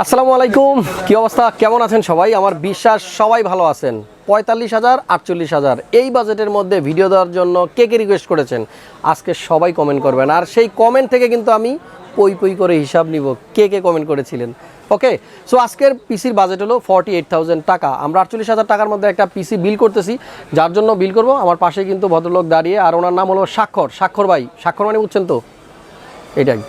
আসসালামু আলাইকুম, কি অবস্থা, কেমন আছেন সবাই? আমার বিশ্বাস সবাই ভালো আছেন। 45,000 48,000 এই বাজেটের মধ্যে ভিডিও দেওয়ার জন্য কে কে রিকোয়েস্ট করেছেন আজকে সবাই কমেন্ট করবেন, আর সেই কমেন্ট থেকে কিন্তু আমি পই পই করে হিসাব নিব কে কে কমেন্ট করেছিলেন। ওকে, সো আজকের পিসির বাজেট হলো 48,000 টাকা। আমরা 48,000 টাকার মধ্যে একটা পিসি বিল করতেছি। যার জন্য বিল করব, আমার পাশে কিন্তু ভদ্রলোক দাঁড়িয়ে, আর ওনার নাম হলো স্বাক্ষর ভাই। স্বাক্ষর মানে বুঝছেন তো, এটাই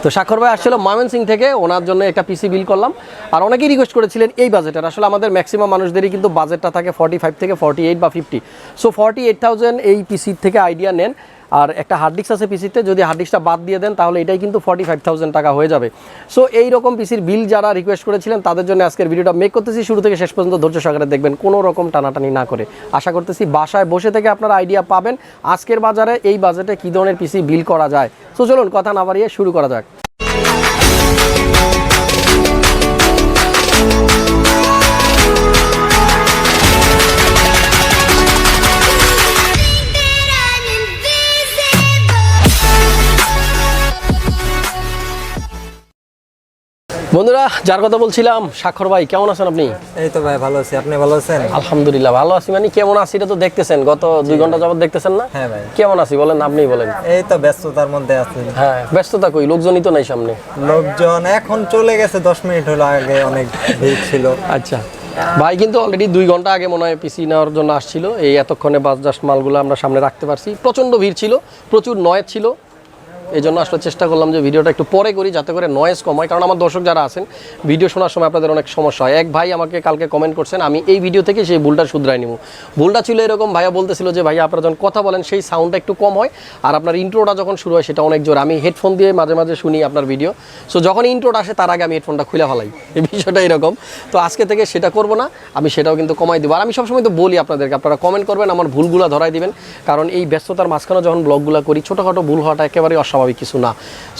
তো। স্বাক্ষর ভাই আসছিল ময়মনসিংহ থেকে, ওনার জন্য একটা পিসি বিল করলাম। আর অনেকেই রিকোয়েস্ট করেছিলেন এই বাজেটের। আসলে আমাদের ম্যাক্সিমাম মানুষদেরই কিন্তু বাজেটটা থাকে 45 থেকে 48 বা 50। সো 48,000 এই পিসির থেকে আইডিয়া নেন। আর একটা হার্ড ডিস্ক আছে পিসিতে, যদি হার্ড ডিস্কটা বাদ দিয়ে দেন তাহলে এটাই কিন্তু 45,000 টাকা হয়ে যাবে। সো এই রকম পিসির বিল যারা রিকোয়েস্ট করেছিলেন তাদের জন্য আজকের ভিডিওটা মেক করতেছি। শুরু থেকে শেষ পর্যন্ত ধৈর্য সহকারে দেখবেন, কোনো রকম টানাটানি না করে। আশা করতেছি বাসায় বসে থেকে আপনারা আইডিয়া পাবেন আজকের বাজারে এই বাজেটে কী ধরনের পিসি বিল করা যায়। সো চলুন কথা না বাড়িয়ে শুরু করা যাক। বন্ধুরা, যার কথা বলছিলাম, স্বাক্ষর ভাই, কেমন আছেন আপনি? এই তো ভাই ভালো আছি, আপনি ভালো আছেন? আলহামদুলিল্লাহ ভালো আছি। মানে কেমন আছি এটা তো দেখতেছেন, গত 2 ঘন্টা যাবত দেখতেছেন না? হ্যাঁ ভাই। কেমন আছি বলেন, আপনিই বলেন। এই তো ব্যস্ততার মধ্যে আছি। হ্যাঁ, ব্যস্ততা কই, লোকজনই তো নাই সামনে। লোকজন এখন চলে গেছে, 10 মিনিট হলো, আগে অনেক ভিড় ছিল। আচ্ছা ভাই, কিন্তু অলরেডি 2 ঘন্টা আগে মনে হয় পিসি নেওয়ার জন্য আসছিল। এই এতক্ষণে বাজাজ মালগুলো আমরা সামনে রাখতে পারছি। প্রচণ্ড ভিড় ছিল, প্রচুর নয়েজ ছিল। এই জন্য আসলে চেষ্টা করলাম যে ভিডিওটা একটু পরে করি, যাতে করে নয়েজ কম হয়। কারণ আমার দর্শক যারা আছেন, ভিডিও শোনার সময় আপনাদের অনেক সমস্যা হয়। এক ভাই আমাকে কালকে কমেন্ট করছেন, আমি এই ভিডিও থেকে সেই ভুলটা শুধরাই নিব। ভুলটা ছিল এরকম, ভাইয়া বলতেছিল যে ভাইয়া আপনারা যখন কথা বলেন সেই সাউন্ডটা একটু কম হয়, আর আপনার ইন্ট্রোটা যখন শুরু হয় সেটা অনেক জোর। আমি হেডফোন দিয়ে মাঝে মাঝে শুনি আপনার ভিডিও। সো যখন ইন্ট্রোটা আসে তার আগে আমি হেডফোনটা খুলে ফেলাই, এই বিষয়টা এরকম। তো আজকে থেকে সেটা করবো না, আমি সেটাও কিন্তু কমাই দেবো। আর আমি সবসময় তো বলি আপনাদেরকে, আপনারা কমেন্ট করবেন, আমার ভুলগুলো ধরাই দিবেন। কারণ এই ব্যস্ততার মাঝখানে যখন ব্লগগুলো করি, ছোটোখাটো ভুল হওয়াটা একেবারেই অস্বাভাবিক কিছু না।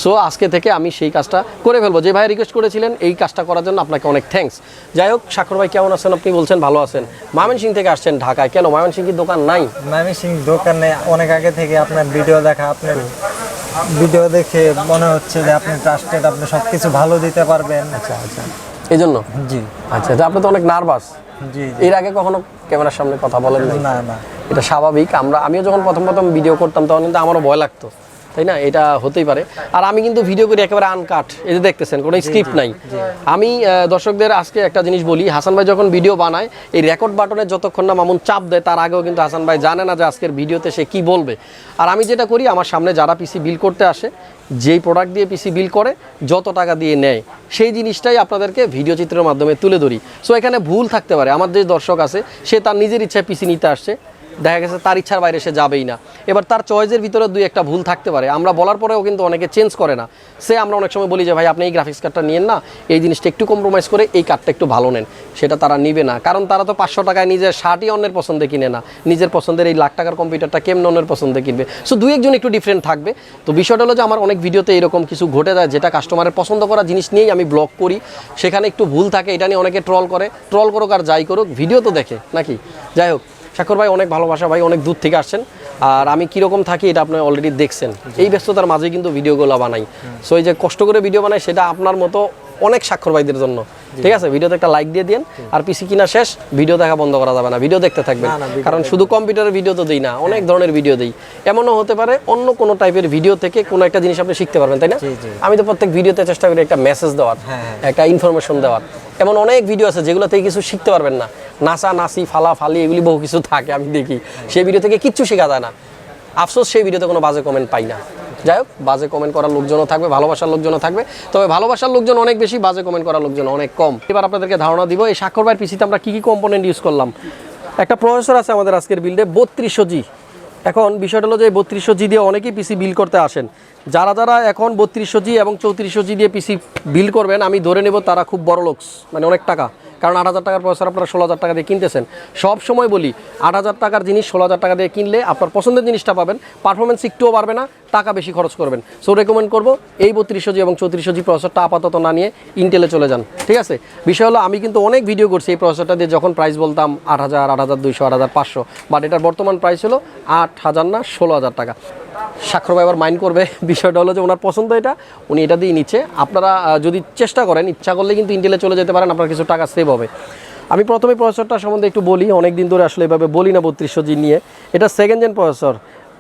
সো আজকে থেকে আমি সেই কাজটা করে ফেলবো। যে ভাই রিকোয়েস্ট করেছিলেন এই কাজটা করার জন্য আপনাকে অনেক থ্যাঙ্কস। যাই হোক, স্বাক্ষর ভাই কেমন আছেন? আপনি বলছেন ভালো আছেন। ময়মনসিংহ থেকে আসছেন ঢাকায়, কেন ময়মনসিংহের দোকান নাই? ময়মনসিংহ দোকানে অনেক আগে থেকে আপনার ভিডিও দেখা, আপনার ভিডিও দেখে মনে হচ্ছে যে আপনি ট্রাস্টেড, আপনি সবকিছু ভালো দিতে পারবেন। আচ্ছা আচ্ছা, এই জন্য। জি আচ্ছা, তো আপনি তো অনেক নার্ভাস। জি, এর আগে কখনো ক্যামেরার সামনে কথা বলেন না? না, এটা স্বাভাবিক। আমিও যখন প্রথম ভিডিও করতাম তখন কিন্তু আমারও ভয় লাগতো, তাই না? এটা হতেই পারে। আর আমি কিন্তু ভিডিও করি একেবারে আনকাট, এই যে দেখতেছেন, কোনো স্ক্রিপ্ট নাই। আমি দর্শকদের আজকে একটা জিনিস বলি, হাসান ভাই যখন ভিডিও বানায়, এই রেকর্ড বাটনে যতক্ষণ না মামুন চাপ দেয় তার আগেও কিন্তু হাসান ভাই জানে না যে আজকের ভিডিওতে সে কি বলবে। আর আমি যেটা করি, আমার সামনে যারা পিসি বিল করতে আসে, যেই প্রোডাক্ট দিয়ে পিসি বিল করে, যত টাকা দিয়ে নেয়, সেই জিনিসটাই আপনাদেরকে ভিডিও চিত্রের মাধ্যমে তুলে ধরি। সো এখানে ভুল থাকতে পারে। আমার যে দর্শক আছে, সে তার নিজের ইচ্ছায় পিসি নিতে আসছে, দেখা গেছে তার ইচ্ছার বাইরে সে যাবেই না। এবার তার চয়েসের ভিতরে 2-1টা ভুল থাকতে পারে, আমরা বলার পরেও কিন্তু অনেকে চেঞ্জ করে না। আমরা অনেক সময় বলি যে ভাই আপনি এই গ্রাফিক্স কার্ডটা নিয়েন না, এই জিনিসটা একটু কম্প্রোমাইজ করে এই কার্ডটা একটু ভালো নেন। সেটা তারা নিবে না, কারণ তারা তো 500 টাকায় নিজের শার্টই অন্যের পছন্দে কিনে না, নিজের পছন্দের এই লাখ টাকার কম্পিউটারটা কেমন অন্যের পছন্দে কিনবে। সো 2-1জন একটু ডিফারেন্ট থাকবে। তো বিষয়টা হলো যে আমার অনেক ভিডিওতে এরকম কিছু ঘটে যায়, যেটা কাস্টমারের পছন্দ করা জিনিস নিয়েই আমি ব্লগ করি, সেখানে একটু ভুল থাকে। এটা নিয়ে অনেকে ট্রল করুক আর যাই করুক, ভিডিও তো দেখে নাকি। যাই হোক, স্বাক্ষর ভাই অনেক ভালোবাসা ভাই, অনেক দূর থেকে আসছেন। আর আমি কীরকম থাকি এটা আপনি অলরেডি দেখছেন। এই ব্যস্ততার মাঝে কিন্তু ভিডিওগুলো বানাই। সো এই যে কষ্ট করে ভিডিও বানাই, সেটা আপনার মতো অনেক স্বাক্ষর ভাইদের জন্য। ঠিক আছে, ভিডিওতে একটা লাইক দিয়ে দিন। আর পিসি কিনা শেষ, ভিডিও দেখা বন্ধ করা যাবে না, ভিডিও দেখতে থাকবেন। কারণ শুধু কম্পিউটারের ভিডিও তো দিই না, অনেক ধরনের ভিডিও দিই। এমনও হতে পারে অন্য কোনো টাইপের ভিডিও থেকে কোনো একটা জিনিস আপনি শিখতে পারবেন, তাই না? আমি তো প্রত্যেক ভিডিওতে চেষ্টা করি একটা মেসেজ দেওয়ার, একটা ইনফরমেশন দেওয়ার। এমন অনেক ভিডিও আছে যেগুলো থেকে কিছু শিখতে পারবেন না, নাচি ফালি এগুলি বহু কিছু থাকে, আমি দেখি সেই ভিডিও থেকে কিচ্ছু শেখা যায় না। আফসোস, সেই ভিডিওতে কোনো বাজে কমেন্ট পাই না। যাই হোক, বাজে কমেন্ট করার লোকজনও থাকবে, ভালোবাসার লোকজনও থাকবে, তবে ভালোবাসার লোকজন অনেক বেশি, বাজে কমেন্ট করার লোকজন অনেক কম। এবার আপনাদেরকে ধারণা দিব এই স্বাক্ষর ভাইয়ের পিসিতে আমরা কী কম্পোনেন্ট ইউজ করলাম। একটা প্রসেসর আছে আমাদের আজকের বিল্ডে 3200G। এখন বিষয়টা হলো যে 3200G দিয়ে অনেকেই পিসি বিল করতে আসেন। যারা এখন 3200G এবং 3400G দিয়ে পিসি বিল করবেন, আমি ধরে নেব তারা খুব বড় লোকস, মানে অনেক টাকা। কারণ 8,000 টাকার প্রসেসর আপনারা 16,000 টাকা দিয়ে কিনতেছেন। সব সময় বলি, 8,000 টাকার জিনিস 16,000 টাকা দিয়ে কিনলে আপনার পছন্দের জিনিসটা পাবেন, পারফরমেন্স একটুও বাড়বে না, টাকা বেশি খরচ করবেন। সো রেকমেন্ড করবো এই 3200G এবং 3400G প্রসেসরটা আপাতত না নিয়ে ইন্টেলে চলে যান। ঠিক আছে, বিষয় হলো আমি কিন্তু অনেক ভিডিও করছি এই প্রসেসরটা দিয়ে, যখন প্রাইস বলতাম 8,000, 8,200, 8,500, বাট এটার বর্তমান প্রাইস হলো 8,000 না 16,000 টাকা। স্বাক্ষর ভাই আবার মাইন্ড করবে, বিষয়টা হলো যে ওনার পছন্দ এটা, উনি এটা দিয়ে নিচ্ছে। আপনারা যদি চেষ্টা করেন, ইচ্ছা করলে কিন্তু ইন্টেলে চলে যেতে পারেন, আপনার কিছু টাকা সেভ হবে। আমি প্রথমে প্রসেসরটা সম্বন্ধে একটু বলি, অনেক দিন ধরে আসলে এভাবে বলি না 3200G নিয়ে। এটা second gen processor,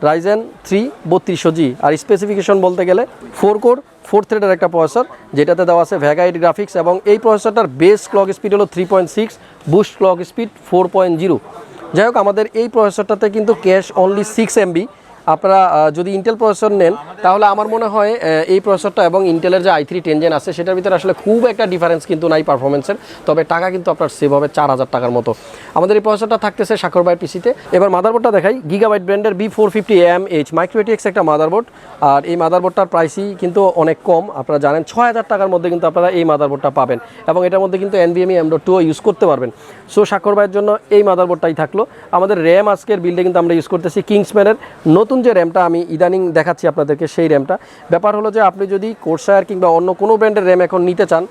Ryzen3 3200G, আর স্পেসিফিকেশন বলতে গেলে 4 কোর 4 থ্রেডের একটা প্রসেসর, যেটাতে দেওয়া আছে ভেগা 8 গ্রাফিক্স, এবং এই প্রসেসরটার বেস ক্লক স্পিড হলো 3.6, বুস্ট ক্লক স্পিড 4.0। যাই হোক, আমাদের এই প্রসেসরটাতে কিন্তু ক্যাশ অনলি 6 MB। আপনারা যদি ইন্টেল প্রসেসর নেন তাহলে আমার মনে হয় এই প্রসেসরটা এবং ইন্টেলের যে i3 10 জেন আছে সেটার ভিতরে আসলে খুব একটা ডিফারেন্স কিন্তু নাই পারফরমেন্সের, তবে টাকা কিন্তু আপনার সেভ হবে 4000 টাকার মতো। আমাদের এই প্রসেসরটা থাকতেছে স্বাক্ষর ভাইয়ের পিসিতে। এবার মাদারবোর্ডটা দেখাই, গিগাবাইট ব্র্যান্ডের B450AMH মাইক্রো ATX একটা মাদারবোর্ড, আর এই মাদারবোর্ডটার প্রাইসই কিন্তু অনেক কম, আপনারা জানেন 6000 টাকার মধ্যে কিন্তু আপনারা এই মাদারবোর্ডটা পাবেন, এবং এটার মধ্যে কিন্তু NVMe M.2 ইউজ করতে পারবেন। সো স্বাক্ষর ভাইয়ের জন্য এই মাদারবোর্ডটাই থাকলো। আমাদের র্যাম আজকের বিল্ডে কিন্তু আমরা ইউজ করতেছি কিংসম্যানের নতুন যে র্যামটা আমি ইদানিং দেখাচ্ছি আপনাদেরকে, সেই র্যামটা। ব্যাপার হলো যে আপনি যদি কোর্সায়ার কিংবা অন্য কোনো ব্র্যান্ডের র্যাম এখন নিতে চান,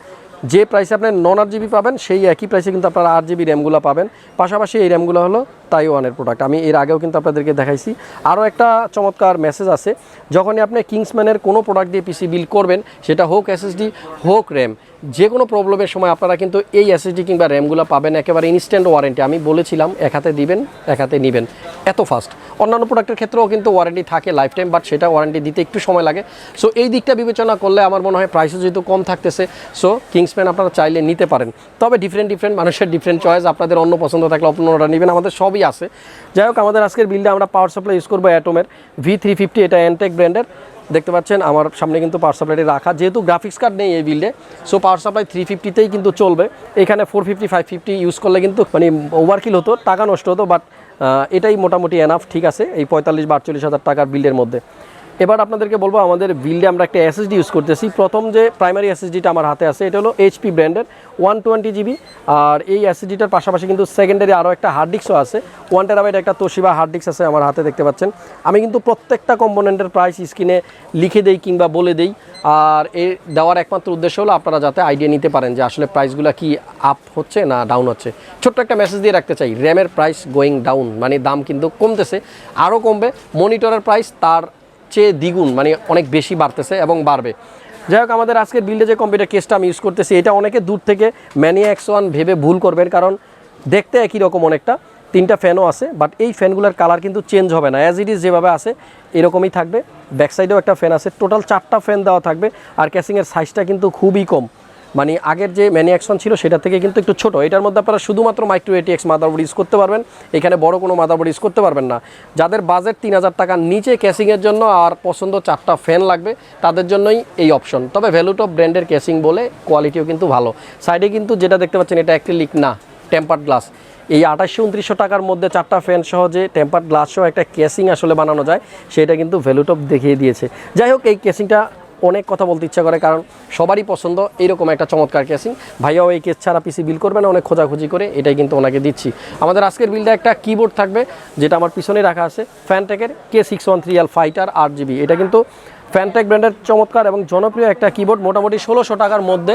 যে প্রাইসে আপনি 9-8 GB পাবেন, সেই একই প্রাইসে কিন্তু আপনারা 8 GB র্যামগুলো পাবেন। পাশাপাশি এই র্যামগুলো হলো তাইওয়ানের প্রোডাক্ট, আমি এর আগেও কিন্তু আপনাদেরকে দেখাইছি। আরও একটা চমৎকার মেসেজ আছে, যখনই আপনি কিংসম্যানের কোনো প্রোডাক্ট দিয়ে পিসি বিল্ড করবেন, সেটা হোক SSD হোক র্যাম, যে কোনো প্রবলেমের সময় আপনারা কিন্তু এই SSD কিংবা র্যামগুলো পাবেন একেবারে ইনস্ট্যান্ট ওয়ারেন্টি। আমি বলেছিলাম এক হাতে দিবেন এক হাতে নেবেন, এত ফাস্ট। অন্যান্য প্রোডাক্টের ক্ষেত্রেও কিন্তু ওয়ারেন্টি থাকে লাইফ টাইম, বাট সেটা ওয়ারেন্টি দিতে একটু সময় লাগে। সো এই দিকটা বিবেচনা করলে আমার মনে হয় প্রাইসও যেহেতু কম থাকতেছে, সো কিংসম্যান আপনারা চাইলে নিতে পারেন। তবে ডিফারেন্ট মানুষের ডিফারেন্ট চয়েস, আপনাদের অন্য পছন্দ থাকলে অন্যরা নেবেন, আমাদের সবই আছে। যাই হোক, আমাদের আজকের বিল্ডে আমরা পাওয়ার সাপ্লাই ইউজ করবো অ্যাটমের V350, এটা এনটেক ব্র্যান্ডের। দেখতে পাচ্ছেন আমার সামনে কিন্তু পাওয়ার সাপ্লাইটি রাখা, যেহেতু গ্রাফিক্স কার্ড নেই এই বিল্ডে, সো পাওয়ার সাপ্লাই 350তেই কিন্তু চলবে। এখানে 450 550 ইউজ করলে কিন্তু মানে ওভারকিল হতো, টাকা নষ্ট হতো, বাট এটাই মোটামুটি এনাফ, ঠিক আছে এই 45 বা 48 হাজার টাকার বিল্ডের মধ্যে। এবার আপনাদেরকে বলবো, আমাদের বিল্ডে আমরা একটা SSD ইউজ করতেছি। প্রথম যে প্রাইমারি SSDটা আমার হাতে আছে, এটা হলো HP ব্র্যান্ডের 120 GB, আর এই SSDটার পাশাপাশি কিন্তু সেকেন্ডারি আরও একটা হার্ড ডিস্কও আছে, 1 TB একটা তোশিবা হার্ড ডিস্ক আছে আমার হাতে, দেখতে পাচ্ছেন। আমি কিন্তু প্রত্যেকটা কম্পোনেন্টের প্রাইস স্ক্রিনে লিখে দেই কিংবা বলে দেই, আর এই দেওয়ার একমাত্র উদ্দেশ্য হলো আপনারা যাতে আইডিয়া নিতে পারেন যে আসলে প্রাইসগুলো কি আপ হচ্ছে না ডাউন হচ্ছে। ছোট্ট একটা মেসেজ দিয়ে রাখতে চাই, র্যামের প্রাইস গোয়িং ডাউন, মানে দাম কিন্তু কমতেছে, আরও কমবে। মনিটরের প্রাইস তার চেয়ে দ্বিগুণ, মানে অনেক বেশি বাড়তেছে এবং বাড়বে। যাই হোক, আমাদের আজকের বিল্ডে যে কম্পিউটার কেসটা আমি ইউজ করতেছি, এটা অনেকে দূর থেকে ম্যানিয়া X1 ভেবে ভুল করবেন, কারণ দেখতে একই রকম অনেকটা। 3টা ফ্যানও আছে, বাট এই ফ্যানগুলোর কালার কিন্তু চেঞ্জ হবে না, অ্যাজ ইট ইজ যেভাবে আছে এরকমই থাকবে। ব্যাক সাইডেও একটা ফ্যান আছে, টোটাল 4টা ফ্যান দেওয়া থাকবে। আর ক্যাসিংয়ের সাইজটা কিন্তু খুবই কম, মানে আগের যে ম্যানিয়া X1 ছিল সেটা থেকে কিন্তু একটু ছোট। এটার মধ্যে আপনারা শুধুমাত্র মাইক্রো ATX মাদারবোর্ড ইউজ করতে পারবেন, এখানে বড় কোনো মাদারবোর্ড ইউজ করতে পারবেন না। যাদের বাজেট 3000 টাকার নিচে ক্যাসিংয়ের জন্য আর পছন্দ 4টা ফ্যান লাগবে, তাদের জন্যই এই অপশন। তবে ভ্যালুটপ ব্র্যান্ডের ক্যাসিং বলে কোয়ালিটিও কিন্তু ভালো। সাইডে কিন্তু যেটা দেখতে পাচ্ছেন, এটা অ্যাক্রিলিক না, টেম্পার্ড গ্লাস। এই 2800-2900 টাকার মধ্যে 4টা ফ্যান সহজে টেম্পার্ড গ্লাস সহ একটা ক্যাসিং আসলে বানানো যায়, সেটা কিন্তু ভ্যালুটপ দেখিয়ে দিয়েছে। যাই হোক, এই ক্যাসিংটা অনেক কথা বলতে ইচ্ছা করে, কারণ সবারই পছন্দ এইরকম একটা চমৎকার ক্যাসিং। ভাইয়াও এই কেস ছাড়া পিসি বিল করবে না, অনেক খোঁজাখুঁজি করে, এটাই কিন্তু ওনাকে দিচ্ছি। আমাদের আজকের বিলটা একটা কিবোর্ড থাকবে, যেটা আমার পিছনে রাখা আছে, ফ্যানটেকের K613L ফাইটার 8GB। এটা কিন্তু ফ্যানটেক ব্র্যান্ডের চমৎকার এবং জনপ্রিয় একটা কিবোর্ড, মোটামুটি 1600 টাকার মধ্যে,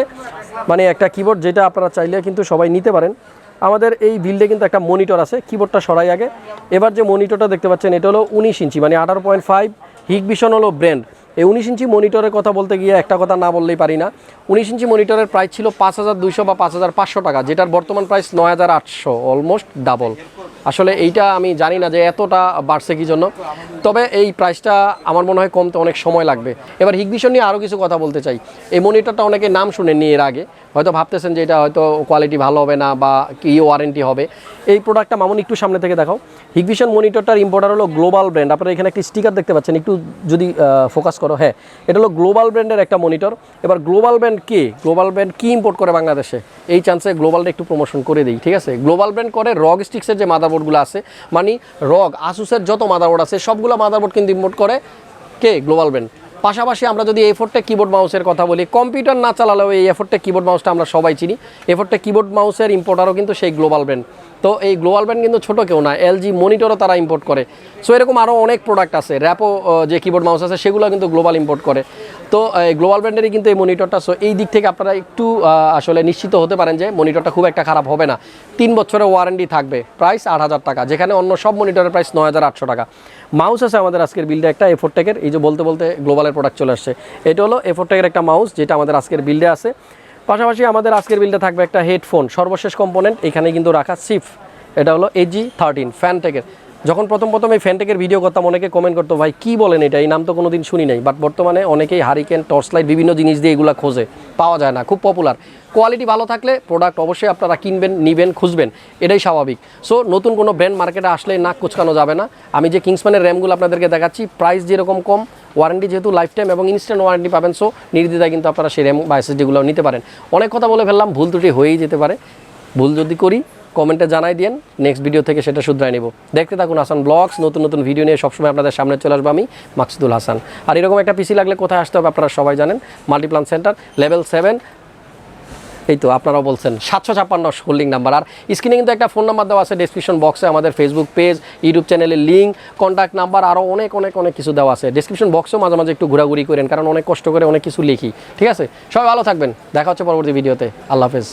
মানে একটা কিবোর্ড যেটা আপনারা চাইলে কিন্তু সবাই নিতে পারেন। আমাদের এই বিল্ডে কিন্তু একটা মনিটর আছে, কিবোর্ডটা সরাই আগে। এবার যে মনিটরটা দেখতে পাচ্ছেন, এটা হলো 19 ইঞ্চি, মানে 18.5, হিগভিশন হলো ব্র্যান্ড। এই 19 ইঞ্চি মনিটরের কথা বলতে গিয়ে একটা কথা না বললেই পারি না। 19 ইঞ্চি মনিটরের প্রাইস ছিল 5200 বা 5500 টাকা, যেটার বর্তমান প্রাইস 9800, অলমোস্ট ডাবল। আসলে এইটা আমি জানি না যে এতটা বাড়ছে কি জন্য, তবে এই প্রাইসটা আমার মনে হয় কমতে অনেক সময় লাগবে। এবার হিগভিশন নিয়ে আরও কিছু কথা বলতে চাই। এই মনিটরটা অনেকে নাম শুনেননি এর আগে, হয়তো ভাবতেছেন যে এটা হয়তো কোয়ালিটি ভালো হবে না বা কি ওয়ারেন্টি হবে। এই প্রোডাক্টটা মামুন একটু সামনে থেকে দেখাও। হিগভিশন মনিটরটার ইম্পোর্টার হলো গ্লোবাল ব্র্যান্ড। আপনারা এখানে একটি স্টিকার দেখতে পাচ্ছেন, একটু যদি ফোকাস করো, হ্যাঁ এটা হলো গ্লোবাল ব্র্যান্ডের একটা মনিটর। এবার গ্লোবাল ব্র্যান্ড কে, গ্লোবাল ব্র্যান্ড কি ইম্পোর্ট করে বাংলাদেশে, এই চান্সে গ্লোবালটা একটু প্রমোশন করে দিই, ঠিক আছে। গ্লোবাল ব্র্যান্ড করে রগ স্টিক্সের যে মাদারবোর্ডগুলো আছে, মানে রগ আসুসের যত মাদারবোর্ড আছে সবগুলো মাদারবোর্ড কিন্তু ইম্পোর্ট করে কে, গ্লোবাল ব্র্যান্ড। পাশাপাশি আমরা যদি A4 কিবোর্ড মাউসের কথা বলি, কম্পিউটার না চালালেও এই A4 কিবোর্ড মাউসটা আমরা সবাই চিনি। A4 কিবোর্ড মাউসের ইম্পোর্টারও কিন্তু সেই গ্লোবাল ব্র্যান্ড। তো এই গ্লোবাল ব্র্যান্ড কিন্তু ছোটো কেউ না, LG মনিটরও তারা ইম্পোর্ট করে। সো এরকম আরও অনেক প্রোডাক্ট আছে। র্যাপো যে কিবোর্ড মাউস আছে সেগুলো কিন্তু গ্লোবাল ইম্পোর্ট করে। তো গ্লোবাল ব্র্যান্ডেরই কিন্তু এই মনিটরটা, সো এই দিক থেকে আপনারা একটু আসলে নিশ্চিত হতে পারেন যে মনিটরটা খুব একটা খারাপ হবে না। 3 বছরের ওয়ারেন্টি থাকবে, প্রাইস 8,000 টাকা, যেখানে অন্য সব মনিটরের প্রাইস 9,800 টাকা। মাউস আছে আমাদের আজকের বিল্ডে একটা A4 টেকের, এই যে বলতে বলতে গ্লোবালের প্রোডাক্ট চলে আসছে। এটা হলো A4 টেকের একটা মাউস, যেটা আমাদের আজকের বিল্ডে আছে। পাশাপাশি আমাদের আজকের বিল্ডে থাকবে একটা হেডফোন, সর্বশেষ কম্পোনেন্ট এখানে কিন্তু রাখা সিফ, এটা হলো AG13 ফ্যানটেকের। যখন প্রথম এই ফ্যানটেকের ভিডিও করতাম অনেকে কমেন্ট করতো, ভাই কী বলেন এটা, এই নাম তো কোনো দিন শুনি নাই। বাট বর্তমানে অনেকেই হারিকেন, টর্চ লাইট, বিভিন্ন জিনিস দিয়ে এগুলো খোঁজে, পাওয়া যায় না, খুব পপুলার। কোয়ালিটি ভালো থাকলে প্রোডাক্ট অবশ্যই আপনারা কিনবেন, নেবেন, খুঁজবেন, এটাই স্বাভাবিক। সো নতুন কোনো ব্র্যান্ড মার্কেটে আসলে নাক কুচকানো যাবে না। আমি যে কিংসম্যানের র্যামগুলো আপনাদেরকে দেখাচ্ছি, প্রাইস যেরকম কম, ওয়ারেন্টি যেহেতু লাইফ টাইম এবং ইনস্ট্যান্ট ওয়ারেন্টি পাবেন, সো নির্দ্বিধায় কিন্তু আপনারা সেই র্যাম বা SSDগুলো নিতে পারেন। অনেক কথা বলে ফেললাম, ভুল ত্রুটি হয়েই যেতে পারে, ভুল যদি করি কমেন্টে জানাই দিন, নেক্সট ভিডিও থেকে সেটা শুধরাই নেব। দেখতে থাকুন হাসান ব্লগস, নতুন নতুন ভিডিও নিয়ে সবসময় আপনাদের সামনে চলে আসবো আমি, মাকসুদুল হাসান। আর এরকম একটা পিসি লাগলে কোথায় আসতে হবে আপনারা সবাই জানেন, মাল্টিপ্লান সেন্টার, লেভেল 7, এই তো আপনারাও বলছেন 756 হোল্ডিং নাম্বার। আর স্ক্রিনে কিন্তু একটা ফোন নাম্বার দেওয়া আছে, ডেসক্রিপশন বক্সে আমাদের ফেসবুক পেজ, ইউটিউব চ্যানেলের লিঙ্ক, কন্ট্যাক্ট নাম্বার, আরও অনেক অনেক অনেক কিছু দেওয়া আছে। ডেসক্রিপশন বক্সেও মাঝে মাঝে একটু ঘোরাঘুরি করেন, কারণ অনেক কষ্ট করে অনেক কিছু লিখি। ঠিক আছে, সবাই ভালো থাকবেন, দেখা হচ্ছে পরবর্তী ভিডিওতে, আল্লাহ হাফেজ।